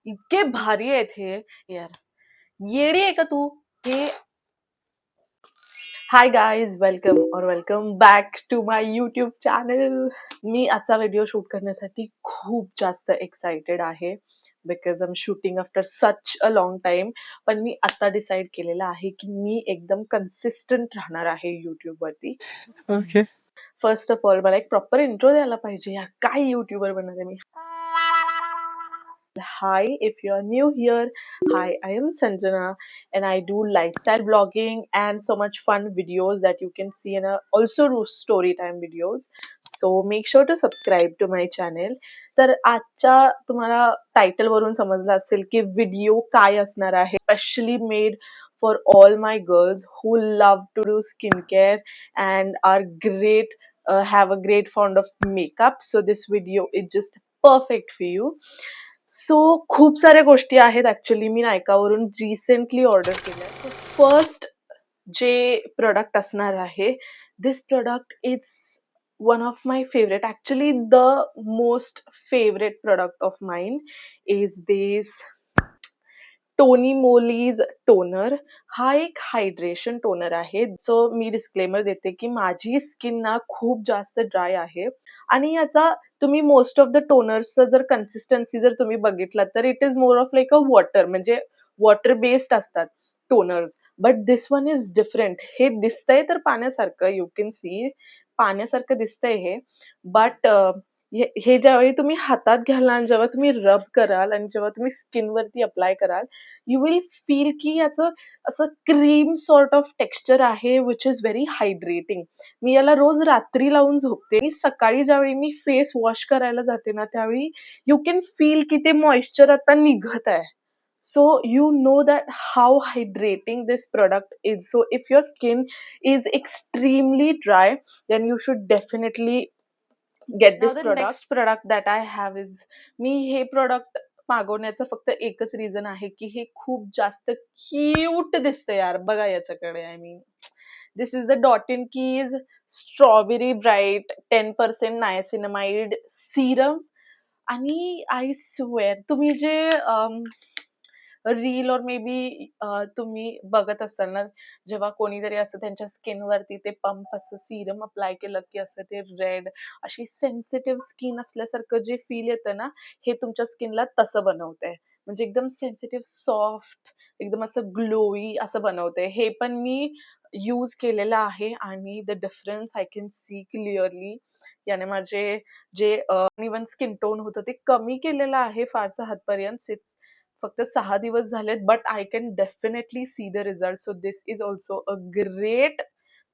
इतके भारी आहेत हे यार. येडी आहे का तू? हे hi guys, welcome back to my YouTube channel. मी आजचा व्हिडिओ शूट करण्यासाठी खूप जास्त एक्साइटेड आहे because I am shooting after such a long time. पण मी आता डिसाईड केलेलं आहे की मी एकदम कन्सिस्टंट राहणार आहे यूट्यूब वरती. ओके. फर्स्ट ऑफ ऑल मला एक प्रॉपर इंट्रो द्यायला पाहिजे यार. काय यूट्यूबर बनणार आहे मी. Hi, if you are new here, hi, I am Sanjana and I do lifestyle vlogging and so much fun videos that you can see and also do story time videos. So make sure to subscribe to my channel. तर आजच्या तुम्हाला title वरून समजलं असेल की video काय असणार आहे, specially made for all my girls who love to do skincare and are great, have a great fond of makeup. So this video is just perfect for you. So खूप साऱ्या गोष्टी आहेत ऍक्च्युली मी नायकावरून recently order केल्या. So first जे product असणार आहे, this product is one of my favourite, actually the most favourite product of mine is this Tony Moly's toner. हा एक हायड्रेशन टोनर आहे. सो मी डिस्क्लेमर देते की माझी स्किन ना खूप जास्त ड्राय आहे आणि याचा तुम्ही मोस्ट ऑफ द टोनर्सचं जर कन्सिस्टन्सी जर तुम्ही बघितलात तर it is more of like a water, म्हणजे वॉटर बेस्ड असतात toners. But this one is different. हे दिसतंय तर पाण्यासारखं, यू कॅन सी पाण्यासारखं दिसतंय हे, बट हे ज्यावेळी तुम्ही हातात घ्याल आणि जेव्हा तुम्ही रब कराल आणि जेव्हा तुम्ही स्किन वरती अप्लाय कराल, यू विल फील की याचं असं क्रीम सॉर्ट ऑफ टेक्स्चर आहे विच इज व्हेरी हायड्रेटिंग. मी याला रोज रात्री लावून झोपते. मी सकाळी ज्यावेळी मी फेस वॉश करायला जाते ना, त्यावेळी यू कॅन फील की ते मॉइश्चर आता निघत आहे. So you know that how hydrating this product is. So if your skin is extremely dry, then you should definitely get this product. Next product that I have is, मी हे product मागवण्याचं फक्त एकच reason आहे की हे खूप जास्त cute दिसतं यार. बघा याच्याकडे. I mean this is the dot in keys strawberry bright 10% niacinamide Serum. आणि आय स्वेअर तुम्ही जे रील और मे बी तुम्ही बघत असाल ना, जेव्हा कोणीतरी असं त्यांच्या स्किनवरती ते पंप असं सिरम अप्लाय केलं की असं ते रेड अशी सेन्सिटिव्ह स्किन असल्यासारखं जे फील येतं ना, हे तुमच्या स्किनला तसं बनवतंय. म्हणजे एकदम सेन्सिटिव्ह सॉफ्ट, एकदम असं ग्लोई असं बनवतंय. हे पण मी यूज केलेलं आहे आणि the difference I can see clearly. याने माझे जे इव्हन स्किन टोन होतं ते कमी केलेलं आहे फारसं हातपर्यंत. फक्त 6 दिवस झालेत, but I can definitely see the result. So this is also a great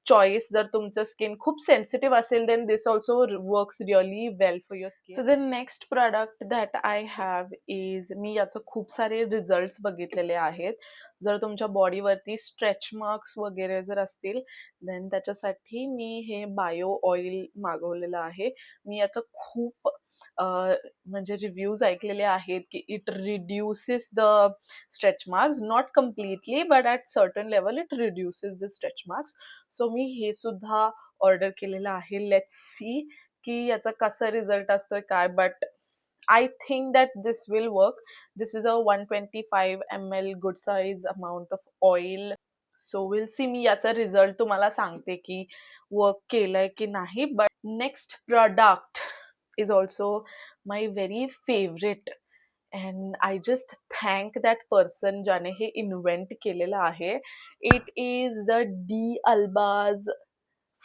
choice. जर तुमचं स्किन खूप सेन्सिटिव्ह असेल then this also works really well for your skin. So the next product that I have is, मी याचं खूप सारे results बघितलेले आहेत. जर तुमच्या बॉडीवरती स्ट्रेच मार्क्स वगैरे जर असतील देन त्याच्यासाठी मी हे बायो ऑइल मागवलेलं आहे. मी याचं खूप म्हणजे रिव्ह्यूज ऐकलेले आहेत की it reduces the stretch marks, not completely but at certain level it reduces the stretch marks. So मी हे सुद्धा ऑर्डर केलेलं आहे. लेट्स सी की याचा कसा रिझल्ट असतोय काय, but I think that this will work. This is a 125 ml good size amount of oil. So we'll see. मी याचा रिझल्ट तुम्हाला सांगते की वर्क केलंय की नाही. But next product is also my very favorite and I just thank that person ज्याने हे invent केलेलं आहे. It is the D'Alba's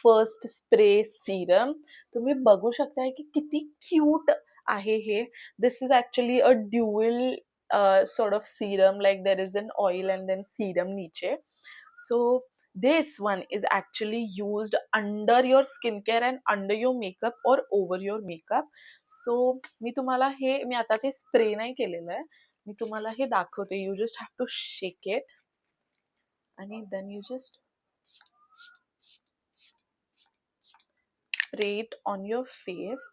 first spray serum. तुम्ही बघू शकताय की किती क्यूट आहे हे. This is actually a dual sort of serum, like there is an oil and then serum niche. So this one is actually used under your skincare and under your makeup or over your makeup. So मी तुम्हाला हे, मी आता ते spray नाही केलेलं आहे, मी तुम्हाला हे दाखवते. You just have to shake it आणि then you just spray it on your face.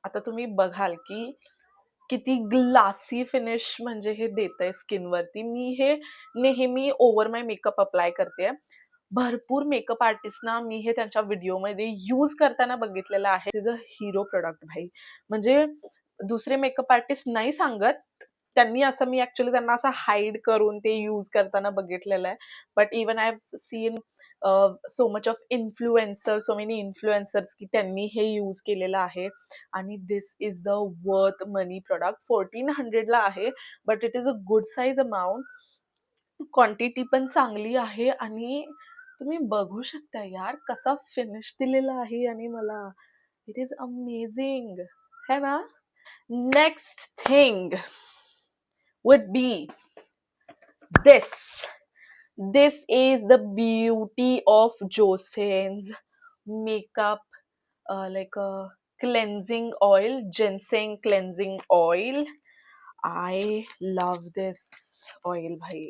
आता तुम्ही बघाल की किती ग्लासी फिनिश म्हणजे हे देतंय स्किनवरती. मी हे नेहमी ओव्हर माय मेकअप अप्लाय करते. भरपूर मेकअप आर्टिस्टना मी हे त्यांच्या व्हिडिओमध्ये यूज करताना बघितलेलं आहे. इज अ हिरो प्रोडक्ट भाई. म्हणजे दुसरे मेकअप आर्टिस्ट नाही सांगत त्यांनी असं मी ऍक्च्युली त्यांना असं हाईड करून ते यूज करताना बघितलेलं आहे. But even I have seen so much of influencer, so many influencers की त्यांनी हे यूज केलेलं आहे. आणि this is the worth money product. 1400 ला आहे, but it is a good size amount. Quantity पण चांगली आहे आणि तुम्ही बघू शकता यार कसा फिनिश दिलेला आहे आणि मला इट इज अमेझिंग है ना. Next thing would be this. This is the beauty of Joseon's makeup, like a cleansing oil, ginseng cleansing oil. I love this oil भाई.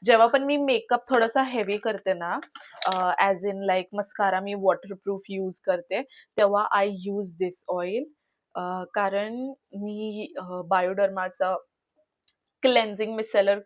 जेव्हा पण मी मेकअप थोडासा हेवी करते ना, as in like mascara me waterproof use करते, तेव्हा I use this oil. कारण मी बायोडर्माचा cleansing micellar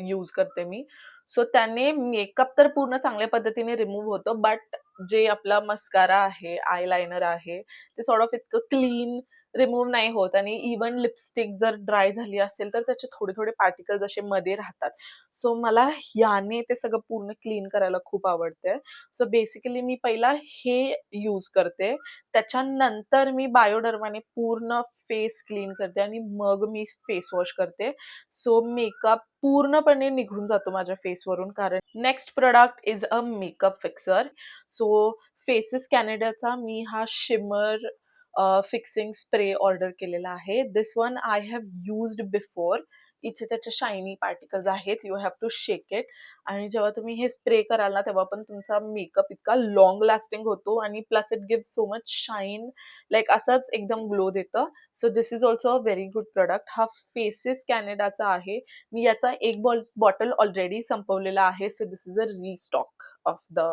use करते मी. सो त्याने मेकअप तर पूर्ण चांगल्या पद्धतीने रिमूव्ह होतो, बट जे आपला मस्कारा आहे, आयलाइनर आहे, ते सॉर्ट ऑफ इतकं क्लीन रिमूव्ह नाही होत. आणि इवन लिपस्टिक जर ड्राय झाली असेल तर त्याचे थोडे थोडे पार्टिकल्स असे मध्ये राहतात. सो मला याने ते सगळं पूर्ण क्लीन करायला खूप आवडते. सो बेसिकली मी पहिला हे यूज करते, त्याच्यानंतर मी बायोडर्माने पूर्ण फेस क्लीन करते आणि मग मी फेस वॉश करते. सो मेकअप पूर्णपणे निघून जातो माझ्या फेसवरून. कारण next product is a makeup fixer. So Faces कॅनडाचा मी हा शिमर फिक्सिंग स्प्रे ऑर्डर केलेला आहे. This one I have used before. इथे त्याचे शायनी पार्टिकल्स आहेत, you have to shake it. आणि जेव्हा तुम्ही हे स्प्रे कराल ना, तेव्हा पण तुमचा मेकअप इतका लॉंग लास्टिंग होतो आणि plus it give so much shine, like असंच एकदम ग्लो देतं. So this is also a very good product. हा फेसेस कॅनडाचा आहे. मी याचा एक बॉटल ऑलरेडी संपवलेला आहे. So this is a restock of the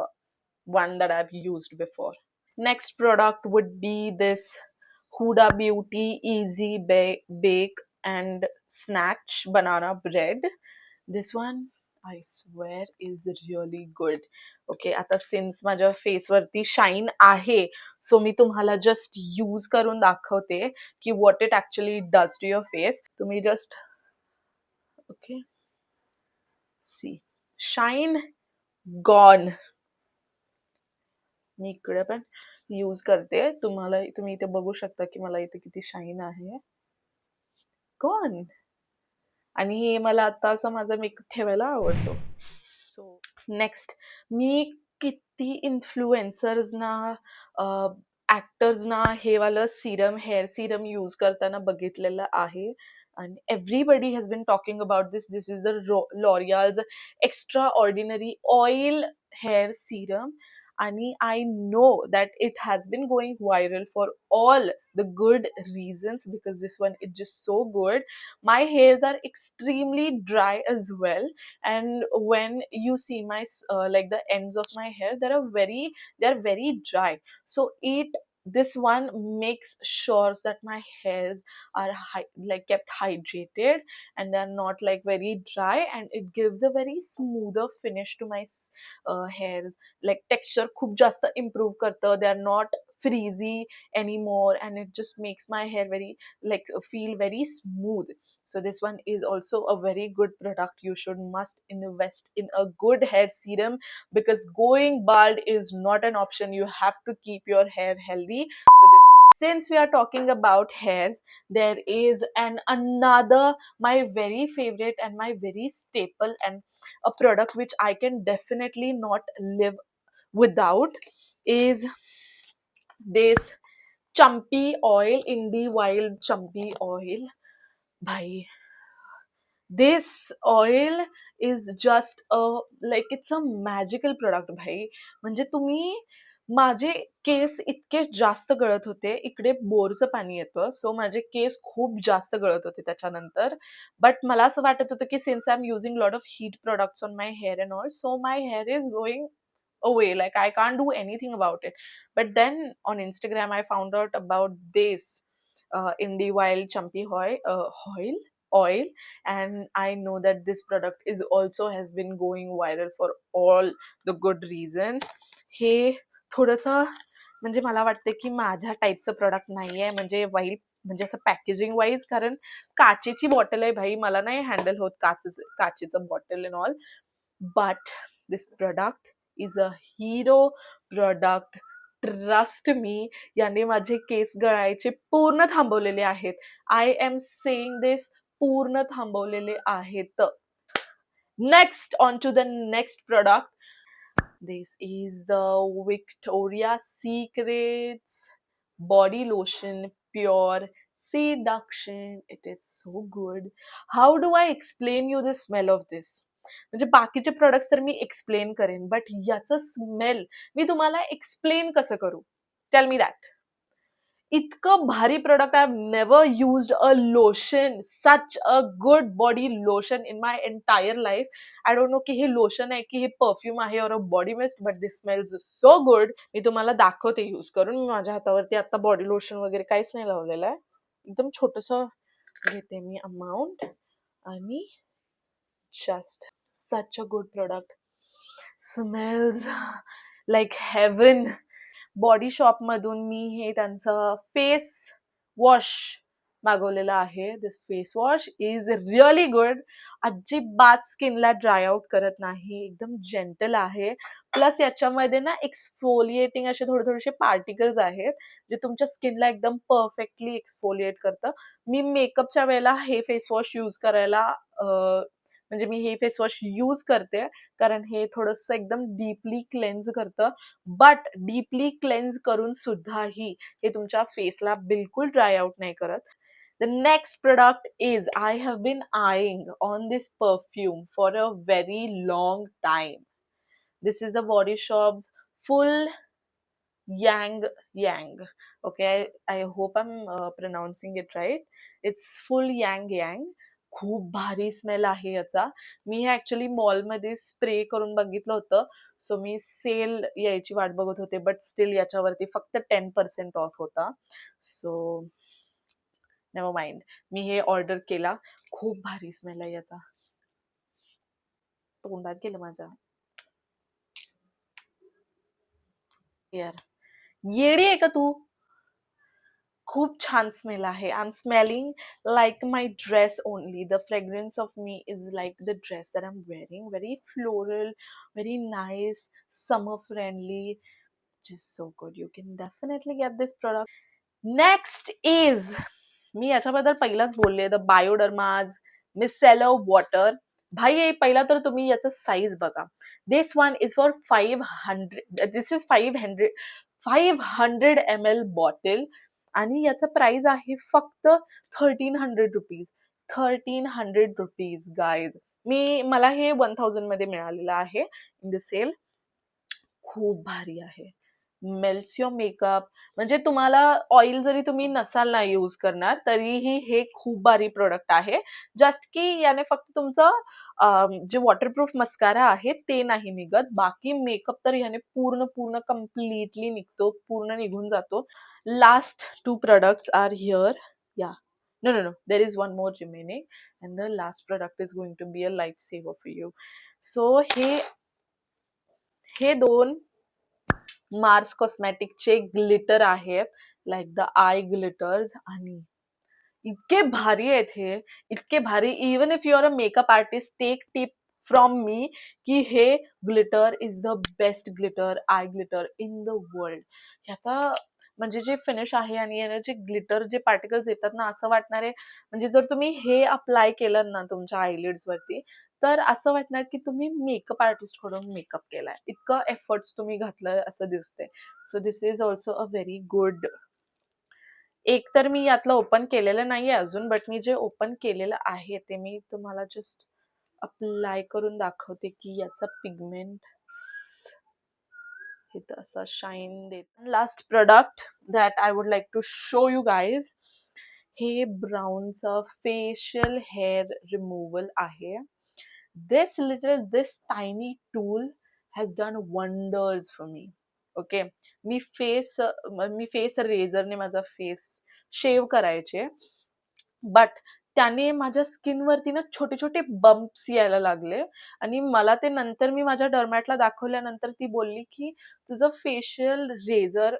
one that I've used before. Next product would be this Huda Beauty Easy Bake and Snatch Banana Bread. This one I swear is really good. Okay, आता since माझ्या फेसवरती shine आहे, so मी तुम्हाला just use करून दाखवते की what it actually does to your face. तुम्ही just okay see shine gone. मी इकडे पण यूज करते, तुम्ही इथे बघू शकता की मला इथे किती शाईन आहे. गॉन. आणि हे मला आता असं माझा मेकअप ठेवायला आवडतो. सो नेक्स्ट, मी किती इन्फ्लुएन्सर्सना, ऍक्टर्सना हे वालं सिरम, हेअर सिरम यूज करताना बघितलेलं आहे. आणि everybody has been talking about this. This is the L'Oreal's extraordinary oil hair serum. आणि I know that it has been going viral for all the good reasons, because this one is just so good. My hairs are extremely dry as well, and when you see my like the ends of my hair, they are very dry. So this one makes sure that my hairs are like kept hydrated, and they are not like very dry, and it gives a very smoother finish to my hairs. Like texture खूप जास्त improve करतं. They are not frizzy anymore, and it just makes my hair very like feel very smooth. So this one is also a very good product. You should must invest in a good hair serum, because going bald is not an option. You have to keep your hair healthy. So this, since we are talking about hairs, there is another my very favorite and my very staple, and a product which I can definitely not live without, is this Chumpy oil, Indie Wild Chumpy oil. Bhai, this oil is just a like it's a magical product भाई. म्हणजे तुम्ही, माझे केस इतके जास्त गळत होते, इकडे बोरचं पाणी येतं, सो माझे केस खूप जास्त गळत होते त्याच्यानंतर. बट मला असं वाटत होतं की since I am using lot of heat products on my hair and all, so my hair is going away, like I can't do anything about it. But then on Instagram I found out about this Indie Wild Chumpy oil, and I know that this product is also has been going viral for all the good reasons. हे थोडंसं म्हणजे मला वाटतं की माझ्या टाईपचं product नाहीये. म्हणजे वाईल म्हणजे असं पॅकेजिंग वाईज, कारण काचेची बॉटल आहे भाई, मला नाही हँडल होत काचेचं bottle and all. But this product is a hero product. Trust me, याने माझे केस गळायचे पूर्ण थांबवलेले आहेत. आय एम सेइंग दिस, पूर्ण थांबवलेले आहेत. Next, on to the next product. This is the Victoria's Secrets body lotion, pure seduction. It is so good. How do I explain you the smell of this? म्हणजे बाकीचे products तर मी explain करेन, but याचं smell मी तुम्हाला explain कसं करू? Tell me that. इतकं भारी product. I have never used a lotion, such a good body lotion in my entire life. I don't know की हे लोशन आहे की हे परफ्यूम आहे or a body mist, but this smells so good. मी तुम्हाला दाखवते यूज करून. मी माझ्या हातावरती आता बॉडी लोशन वगैरे काहीच नाही लावलेलं आहे. एकदम छोटस घेते मी अमाऊंट आणि just such a good product. Smells like heaven. Body Shop मधून मी हे त्यांचं फेस वॉश मागवलेलं आहे. This face wash is really good. अजिबात स्किनला ड्राय आउट करत नाही, एकदम जेंटल आहे. प्लस याच्यामध्ये ना एक्सफोलिएटिंग असे थोडेसे पार्टिकल्स आहेत जे तुमच्या स्किनला एकदम परफेक्टली एक्सफोलिएट करतं. मी मेकअपच्या वेळेला हे फेस वॉश यूज करायला म्हणजे मी हे फेस वॉश यूज करते, कारण हे थोडंसं एकदम डीपली क्लेन्झ करतं. बट डीपली क्लेन्झ करून सुद्धाही हे तुमच्या फेसला बिलकुल ड्राय आउट नाही करत. The next product is, I have been eyeing on this perfume for a very long time. This is the Body Shop's Full Yang Yang. Okay, I hope I'm pronouncing it right. It's Full Yang Yang. खूप भारी smell आहे याचा. मी हे actually मॉलमध्ये spray करून बघितलं होतं, so मी sale यायची वाट बघत होते, बट स्टील याच्यावरती फक्त 10% ऑफ होता. सो नेव्हर माइंड, मी हे ऑर्डर केला. खूप भारी स्मेल आहे याचा. तोंडात गेलं माझ्या. यार येडी आहे का तू? खूप छान स्मेल आहे. I am smelling like my dress only. The fragrance of me is like the dress that I am wearing. Very floral, very nice, summer friendly, just so good. You can definitely get this product. Next is, मी याच्याबद्दल पहिलाच बोलले, the बायोडर्माज मिसेलो water. भाई पहिला तर तुम्ही याचा size बघा. This one is for 500. This is 500 ml bottle आणि याचा प्राइस आहे फक्त 1300 रुपीज. 1300 rupees guys. मला हे 1000 मध्ये मिळालेलं आहे इन द सेल. खूप भारी आहे. Melts your makeup. म्हणजे तुम्हाला ऑइल जरी तुम्ही नसाल ना यूज करणार, तरीही हे खूप भारी प्रोडक्ट आहे. जस्ट की याने फक्त तुमचं जे वॉटरप्रूफ मस्कारा आहे ते नाही निघत, बाकी मेकअप तर याने पूर्ण पूर्ण कम्प्लिटली निघतो, पूर्ण निघून जातो. Last 2 products are here. Yeah. No. There is one more remaining, and the last product is going to be a lifesaver for you. So हे 2 मार्स कॉस्मेटिकचे ग्लिटर आहेत, लाईक द आय ग्लिटर्स, आणि इतके भारी आहेत हे, इतके भारी. Even if you are a makeup artist, take tip from me की हे glitter is the best glitter, I glitter in the world. ह्याचा म्हणजे जे फिनिश आहे आणि याचे ग्लिटर जे पार्टिकल्स येतात ना, असं वाटणार आहे म्हणजे जर तुम्ही हे अप्लाय केलं ना तुमच्या आयलिड्स वरती, तर असं वाटणार की तुम्ही मेकअप आर्टिस्ट कडून मेकअप केलाय. इतकं एफर्ट्स तुम्ही घातलं असं दिसतंय. So this is also a very good. एक तर मी यातलं ओपन केलेलं नाहीये अजून, बट मी जे ओपन केलेलं आहे ते मी तुम्हाला जस्ट अप्लाय करून दाखवते की याचा पिगमेंट इथं असा शाईन देत. Last product that I would like to show you guys, हे ब्राउनचं फेशियल हेअर रिमूव्हल आहे. This tiny tool has done wonders for me. Okay, मी फेस रेझरने माझा फेस शेव करायचे, बट त्याने माझ्या स्किनवरती ना छोटे छोटे बम्प्स यायला लागले. आणि मला ते नंतर मी माझ्या डर्मॅटला दाखवल्यानंतर ती बोलली की तुझं फेशियल रेझर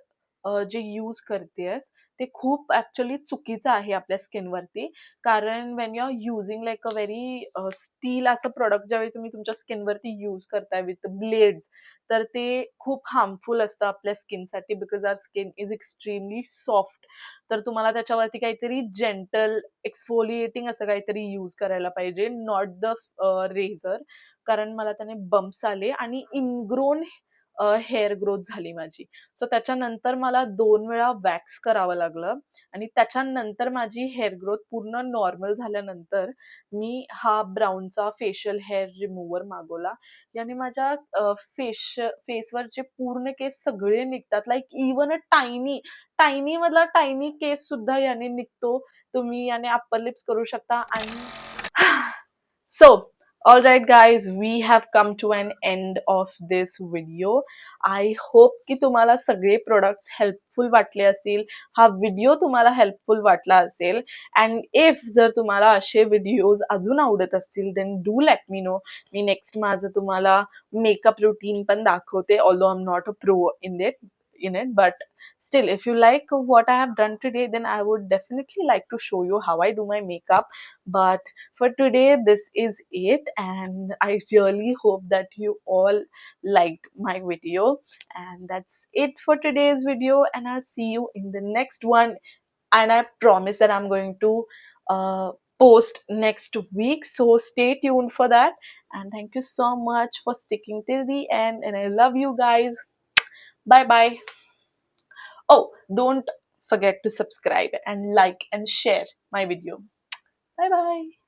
जे यूज करतेस ते खूप ॲक्चुअली चुकीचं आहे आपल्या स्किनवरती. कारण when you are using like a very steel असं प्रॉडक्ट ज्यावेळी तुम्ही तुमच्या स्किनवरती यूज करताय विथ ब्लेड्स, तर ते खूप हार्मफुल असतं आपल्या स्किनसाठी because our skin is extremely soft. तर तुम्हाला त्याच्यावरती काहीतरी जेंटल एक्सफोलिएटिंग असं काहीतरी यूज करायला पाहिजे, नॉट द रेझर. कारण मला त्याने बम्प्स आले आणि इनग्रोन हेअर ग्रोथ झाली माझी. सो त्याच्यानंतर मला 2 वेळा वॅक्स करावं लागलं आणि त्याच्यानंतर माझी हेअर ग्रोथ पूर्ण नॉर्मल झाल्यानंतर मी हा ब्राउनचा फेशियल हेअर रिमूव्हर मागवला. याने माझ्या फेसवरचे पूर्ण केस सगळे निघतात. लाइक इव्हन अ टायनी मधला टायनी केस सुद्धा याने निघतो. तुम्ही याने अप्पर लिप्स करू शकता आणि so, all right, guys, we have come to an end of this video. I hope की तुम्हाला सगळे products helpful वाटले असतील. हा व्हिडिओ तुम्हाला हेल्पफुल वाटला असेल. अँड इफ जर तुम्हाला असे व्हिडिओज अजून आवडत असतील, then do let me know. Me next माझं तुम्हाला मेकअप रुटीन पण दाखवते, although I'm not a pro in it, but still, if you like what I have done today, then I would definitely like to show you how I do my makeup. But for today, this is it, and I really hope that you all liked my video. And that's it for today's video, and I'll see you in the next one. And I promise that I'm going to post next week, so stay tuned for that. And thank you so much for sticking till the end, and I love you guys. Bye bye. Oh, don't forget to subscribe and like and share my video. Bye bye.